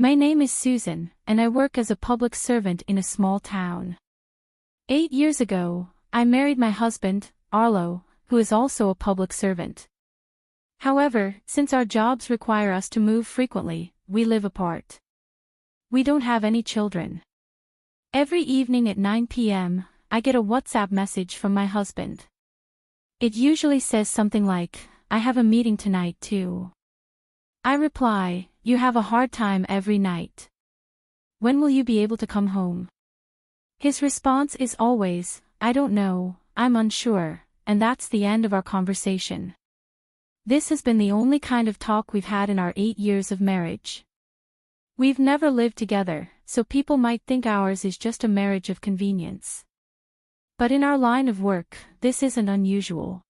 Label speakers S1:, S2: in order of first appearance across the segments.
S1: My name is Susan, and I work as a public servant in a small town. 8 years ago, I married my husband, Arlo, who is also a public servant. However, since our jobs require us to move frequently, we live apart. We don't have any children. Every evening at 9 p.m., I get a WhatsApp message from my husband. It usually says something like, "I have a meeting tonight too." I reply, "You have a hard time every night. When will you be able to come home?" His response is always, "I don't know, I'm unsure," and that's the end of our conversation. This has been the only kind of talk we've had in our 8 years of marriage. We've never lived together, so people might think ours is just a marriage of convenience. But in our line of work, this isn't unusual.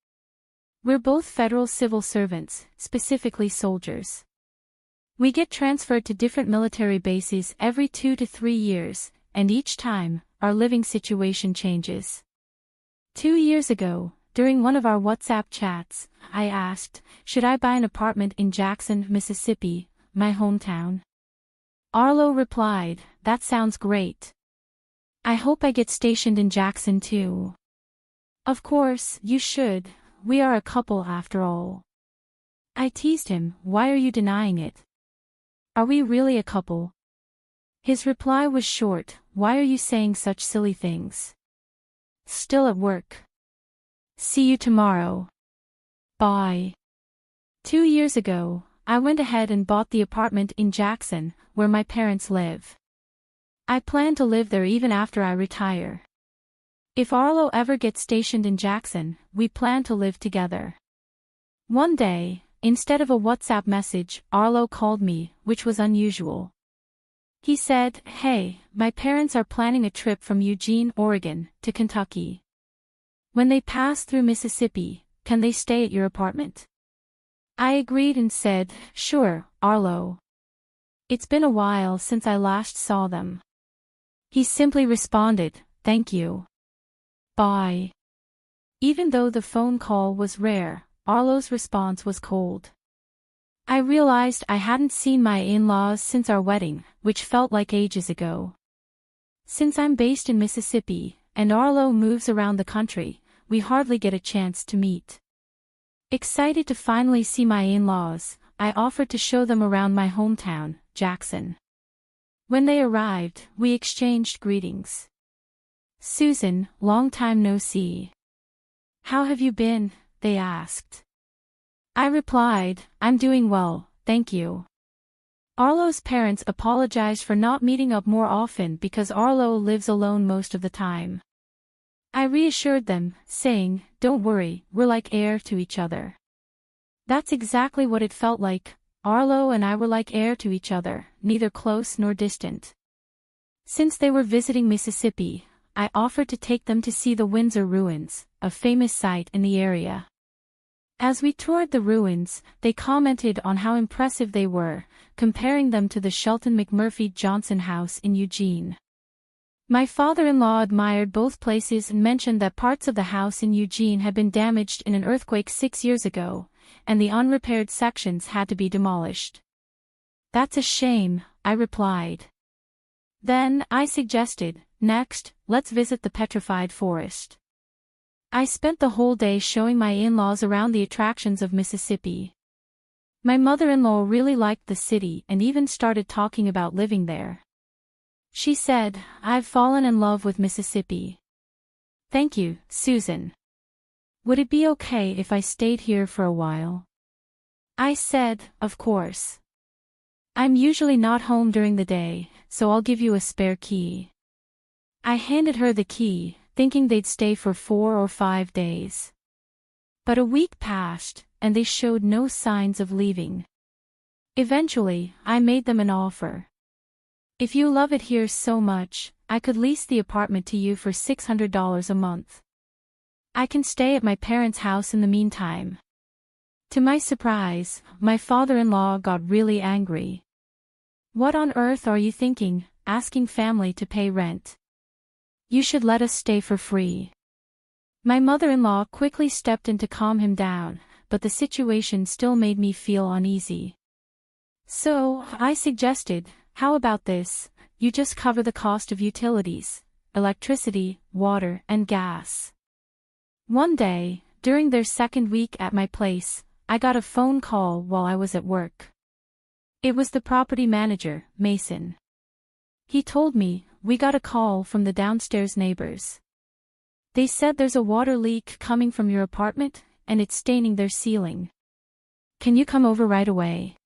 S1: We're both federal civil servants, specifically soldiers. We get transferred to different military bases every 2 to 3 years, and each time, our living situation changes. 2 years ago, during one of our WhatsApp chats, I asked, should I buy an apartment in Jackson, Mississippi, my hometown? Arlo replied, "That sounds great. I hope I get stationed in Jackson too." Of course, you should, we are a couple after all. I teased him, "Why are you denying it? Are we really a couple?" His reply was short, "Why are you saying such silly things? Still at work. See you tomorrow. Bye." 2 years ago, I went ahead and bought the apartment in Jackson, where my parents live. I plan to live there even after I retire. If Arlo ever gets stationed in Jackson, we plan to live together. One day, instead of a WhatsApp message, Arlo called me, which was unusual. He said, "Hey, my parents are planning a trip from Eugene, Oregon, to Kentucky. When they pass through Mississippi, can they stay at your apartment?" I agreed and said, "Sure, Arlo. It's been a while since I last saw them." He simply responded, "Thank you. Bye." Even though the phone call was rare, Arlo's response was cold. I realized I hadn't seen my in-laws since our wedding, which felt like ages ago. Since I'm based in Mississippi, and Arlo moves around the country, we hardly get a chance to meet. Excited to finally see my in-laws, I offered to show them around my hometown, Jackson. When they arrived, we exchanged greetings. "Susan, long time no see. How have you been?" they asked. I replied, "I'm doing well, thank you." Arlo's parents apologized for not meeting up more often because Arlo lives alone most of the time. I reassured them, saying, "Don't worry, we're like air to each other." That's exactly what it felt like. Arlo and I were like air to each other, neither close nor distant. Since they were visiting Mississippi, I offered to take them to see the Windsor ruins, a famous site in the area. As we toured the ruins, they commented on how impressive they were, comparing them to the Shelton McMurphy Johnson House in Eugene. My father-in-law admired both places and mentioned that parts of the house in Eugene had been damaged in an earthquake 6 years ago, and the unrepaired sections had to be demolished. "That's a shame," I replied. Then, I suggested, "Next, let's visit the petrified forest." I spent the whole day showing my in-laws around the attractions of Mississippi. My mother-in-law really liked the city and even started talking about living there. She said, "I've fallen in love with Mississippi." "Thank you, Susan. Would it be okay if I stayed here for a while?" I said, "Of course. I'm usually not home during the day, so I'll give you a spare key." I handed her the key, thinking they'd stay for 4 or 5 days. But a week passed, and they showed no signs of leaving. Eventually, I made them an offer. "If you love it here so much, I could lease the apartment to you for $600 a month. I can stay at my parents' house in the meantime." To my surprise, my father-in-law got really angry. "What on earth are you thinking, asking family to pay rent? You should let us stay for free." My mother-in-law quickly stepped in to calm him down, but the situation still made me feel uneasy. So, I suggested, how about this? You just cover the cost of utilities, electricity, water, and gas. One day, during their second week at my place, I got a phone call while I was at work. It was the property manager, Mason. He told me, "We got a call from the downstairs neighbors. They said there's a water leak coming from your apartment, and it's staining their ceiling. Can you come over right away?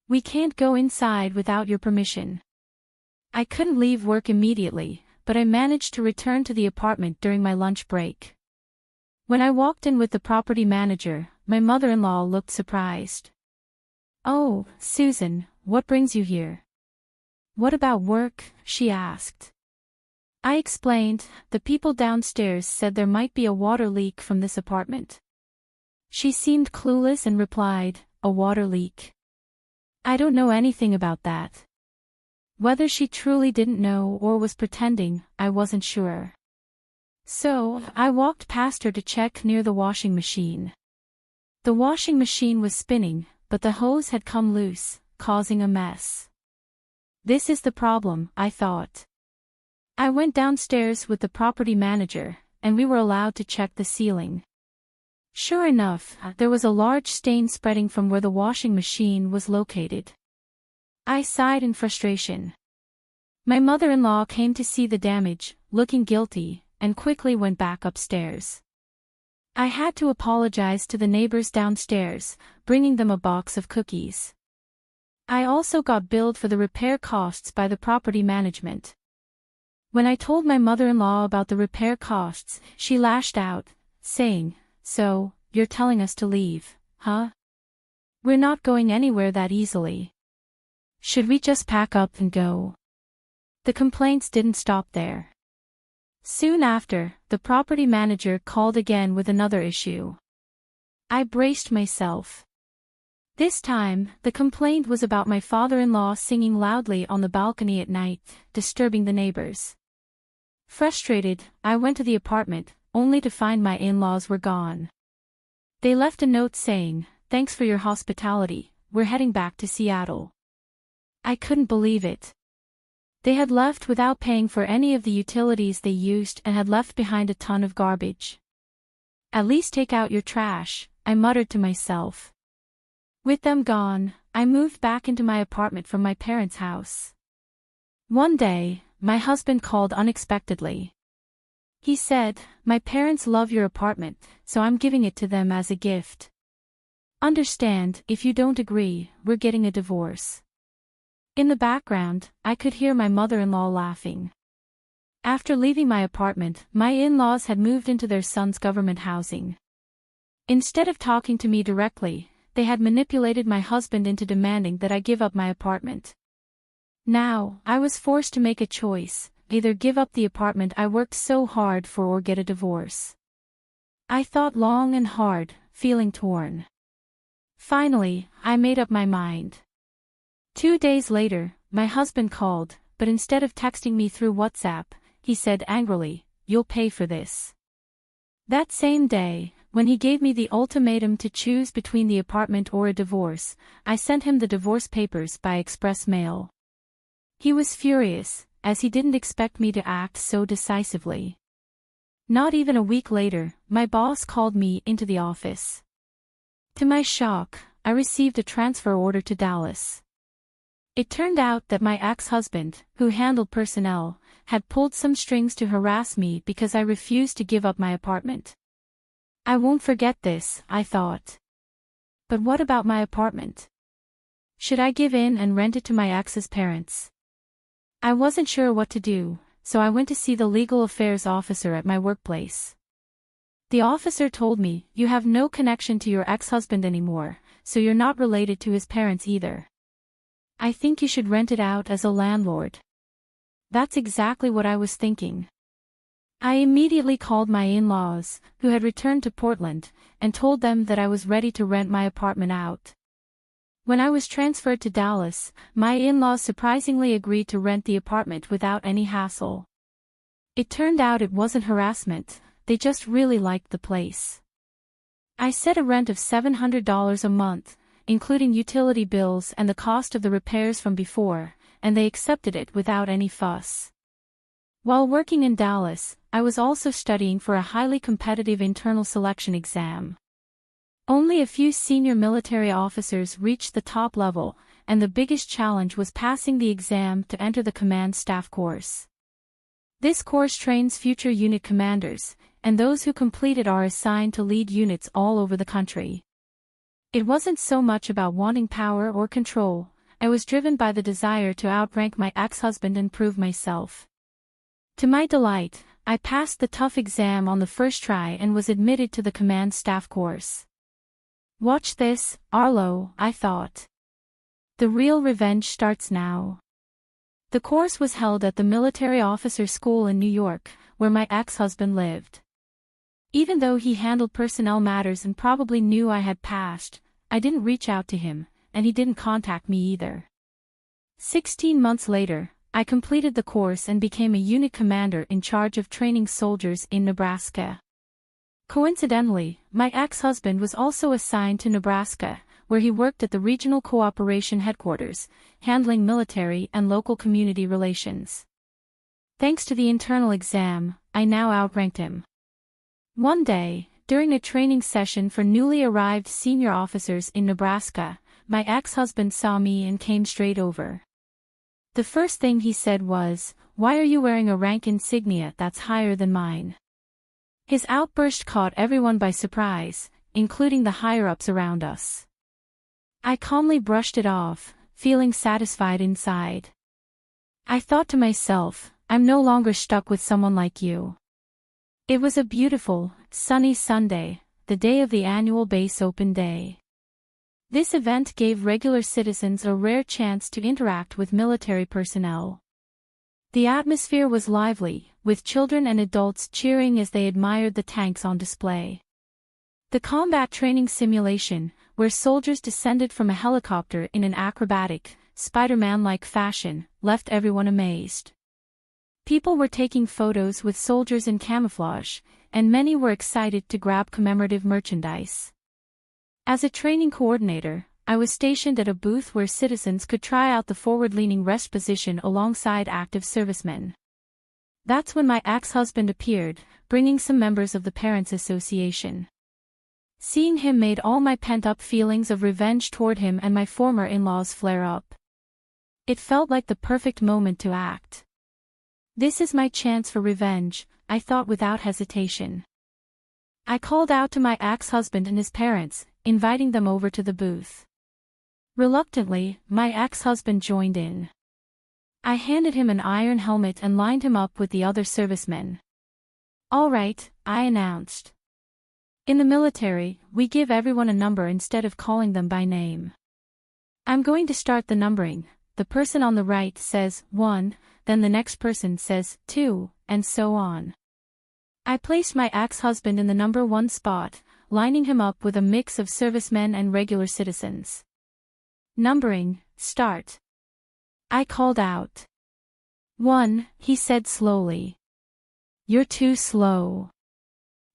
S1: We can't go inside without your permission." I couldn't leave work immediately, but I managed to return to the apartment during my lunch break. When I walked in with the property manager, my mother-in-law looked surprised. "Oh, Susan, what brings you here?" "What about work?" she asked. I explained, "The people downstairs said there might be a water leak from this apartment." She seemed clueless and replied, "A water leak? I don't know anything about that." Whether she truly didn't know or was pretending, I wasn't sure. So, I walked past her to check near the washing machine. The washing machine was spinning, but the hose had come loose, causing a mess. This is the problem, I thought. I went downstairs with the property manager, and we were allowed to check the ceiling. Sure enough, there was a large stain spreading from where the washing machine was located. I sighed in frustration. My mother-in-law came to see the damage, looking guilty, and quickly went back upstairs. I had to apologize to the neighbors downstairs, bringing them a box of cookies. I also got billed for the repair costs by the property management. When I told my mother-in-law about the repair costs, she lashed out, saying, "So, you're telling us to leave, huh? We're not going anywhere that easily. Should we just pack up and go?" The complaints didn't stop there. Soon after, the property manager called again with another issue. I braced myself. This time, the complaint was about my father-in-law singing loudly on the balcony at night, disturbing the neighbors. Frustrated, I went to the apartment, only to find my in-laws were gone. They left a note saying, "Thanks for your hospitality, we're heading back to Seattle." I couldn't believe it. They had left without paying for any of the utilities they used and had left behind a ton of garbage. "At least take out your trash," I muttered to myself. With them gone, I moved back into my apartment from my parents' house. One day, my husband called unexpectedly. He said, "My parents love your apartment, so I'm giving it to them as a gift. Understand, if you don't agree, we're getting a divorce." In the background, I could hear my mother-in-law laughing. After leaving my apartment, my in-laws had moved into their son's government housing. Instead of talking to me directly, they had manipulated my husband into demanding that I give up my apartment. Now, I was forced to make a choice, either give up the apartment I worked so hard for or get a divorce. I thought long and hard, feeling torn. Finally, I made up my mind. 2 days later, my husband called, but instead of texting me through WhatsApp, he said angrily, "You'll pay for this." That same day, when he gave me the ultimatum to choose between the apartment or a divorce, I sent him the divorce papers by express mail. He was furious, as he didn't expect me to act so decisively. Not even a week later, my boss called me into the office. To my shock, I received a transfer order to Dallas. It turned out that my ex-husband, who handled personnel, had pulled some strings to harass me because I refused to give up my apartment. I won't forget this, I thought. But what about my apartment? Should I give in and rent it to my ex's parents? I wasn't sure what to do, so I went to see the legal affairs officer at my workplace. The officer told me, "You have no connection to your ex-husband anymore, so you're not related to his parents either. I think you should rent it out as a landlord." That's exactly what I was thinking. I immediately called my in-laws, who had returned to Portland, and told them that I was ready to rent my apartment out. When I was transferred to Dallas, my in-laws surprisingly agreed to rent the apartment without any hassle. It turned out it wasn't harassment, they just really liked the place. I set a rent of $700 a month, including utility bills and the cost of the repairs from before, and they accepted it without any fuss. While working in Dallas, I was also studying for a highly competitive internal selection exam. Only a few senior military officers reached the top level, and the biggest challenge was passing the exam to enter the command staff course. This course trains future unit commanders, and those who complete it are assigned to lead units all over the country. It wasn't so much about wanting power or control, I was driven by the desire to outrank my ex-husband and prove myself. To my delight, I passed the tough exam on the first try and was admitted to the command staff course. Watch this, Arlo, I thought. The real revenge starts now. The course was held at the Military Officer School in New York, where my ex-husband lived. Even though he handled personnel matters and probably knew I had passed, I didn't reach out to him, and he didn't contact me either. 16 months later, I completed the course and became a unit commander in charge of training soldiers in Nebraska. Coincidentally, my ex-husband was also assigned to Nebraska, where he worked at the Regional Cooperation Headquarters, handling military and local community relations. Thanks to the internal exam, I now outranked him. One day, during a training session for newly arrived senior officers in Nebraska, my ex-husband saw me and came straight over. The first thing he said was, "Why are you wearing a rank insignia that's higher than mine?" His outburst caught everyone by surprise, including the higher-ups around us. I calmly brushed it off, feeling satisfied inside. I thought to myself, I'm no longer stuck with someone like you. It was a beautiful, sunny Sunday, the day of the annual base open day. This event gave regular citizens a rare chance to interact with military personnel. The atmosphere was lively, with children and adults cheering as they admired the tanks on display. The combat training simulation, where soldiers descended from a helicopter in an acrobatic, Spider-Man-like fashion, left everyone amazed. People were taking photos with soldiers in camouflage, and many were excited to grab commemorative merchandise. As a training coordinator, I was stationed at a booth where citizens could try out the forward-leaning rest position alongside active servicemen. That's when my ex-husband appeared, bringing some members of the Parents Association. Seeing him made all my pent-up feelings of revenge toward him and my former in-laws flare up. It felt like the perfect moment to act. This is my chance for revenge, I thought without hesitation. I called out to my ex-husband and his parents, inviting them over to the booth. Reluctantly, my ex-husband joined in. I handed him an iron helmet and lined him up with the other servicemen. "All right," I announced. In the military, we give everyone a number instead of calling them by name. "I'm going to start the numbering," the person on the right says 1, then the next person says 2, and so on. I placed my ex-husband in the number 1 spot, lining him up with a mix of servicemen and regular citizens. "Numbering, start." I called out. 1, he said slowly. "You're too slow.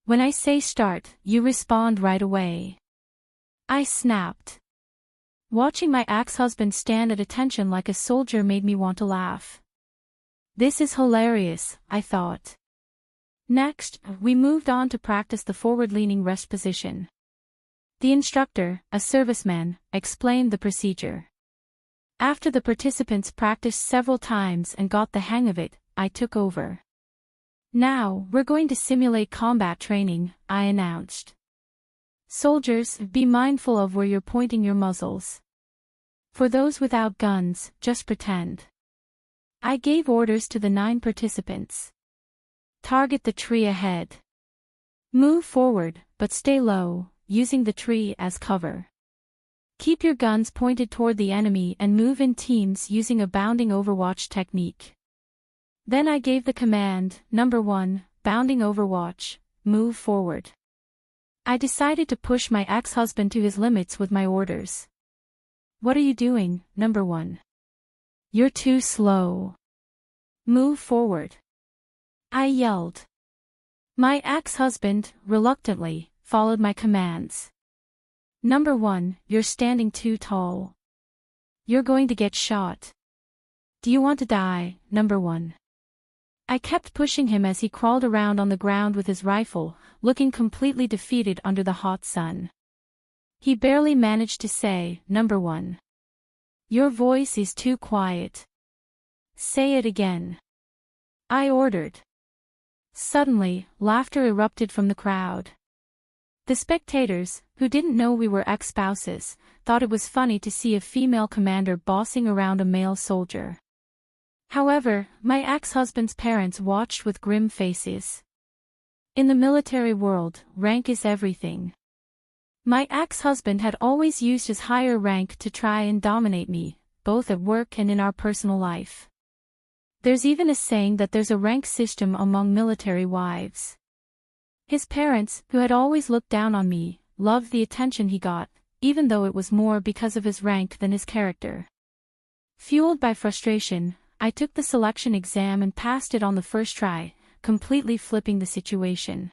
S1: When I say start, you respond right away." I snapped. Watching my ex-husband stand at attention like a soldier made me want to laugh. This is hilarious, I thought. Next, we moved on to practice the forward-leaning rest position. The instructor, a serviceman, explained the procedure. After the participants practiced several times and got the hang of it, I took over. "Now, we're going to simulate combat training," I announced. "Soldiers, be mindful of where you're pointing your muzzles. For those without guns, just pretend." I gave orders to the 9 participants. "Target the tree ahead. Move forward, but stay low, using the tree as cover. Keep your guns pointed toward the enemy and move in teams using a bounding overwatch technique." Then I gave the command, number 1, bounding overwatch, move forward. I decided to push my ex-husband to his limits with my orders. "What are you doing, number 1? You're too slow. Move forward," I yelled. My ex-husband, reluctantly, followed my commands. "Number 1, you're standing too tall. You're going to get shot." Do you want to die, number one? I kept pushing him as he crawled around on the ground with his rifle, looking completely defeated under the hot sun. He barely managed to say, number one. Your voice is too quiet. Say it again. I ordered. Suddenly, laughter erupted from the crowd. The spectators, who didn't know we were ex-spouses, thought it was funny to see a female commander bossing around a male soldier. However, my ex-husband's parents watched with grim faces. In the military world, rank is everything. My ex-husband had always used his higher rank to try and dominate me, both at work and in our personal life. There's even a saying that there's a rank system among military wives. His parents, who had always looked down on me, loved the attention he got, even though it was more because of his rank than his character. Fueled by frustration, I took the selection exam and passed it on the first try, completely flipping the situation.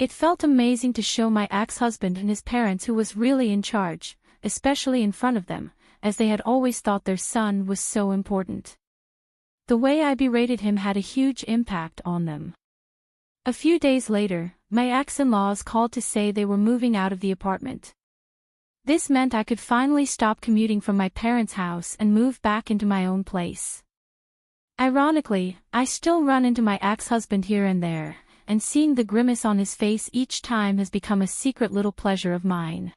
S1: It felt amazing to show my ex-husband and his parents who was really in charge, especially in front of them, as they had always thought their son was so important. The way I berated him had a huge impact on them. A few days later, my ex-in-laws called to say they were moving out of the apartment. This meant I could finally stop commuting from my parents' house and move back into my own place. Ironically, I still run into my ex-husband here and there, and seeing the grimace on his face each time has become a secret little pleasure of mine.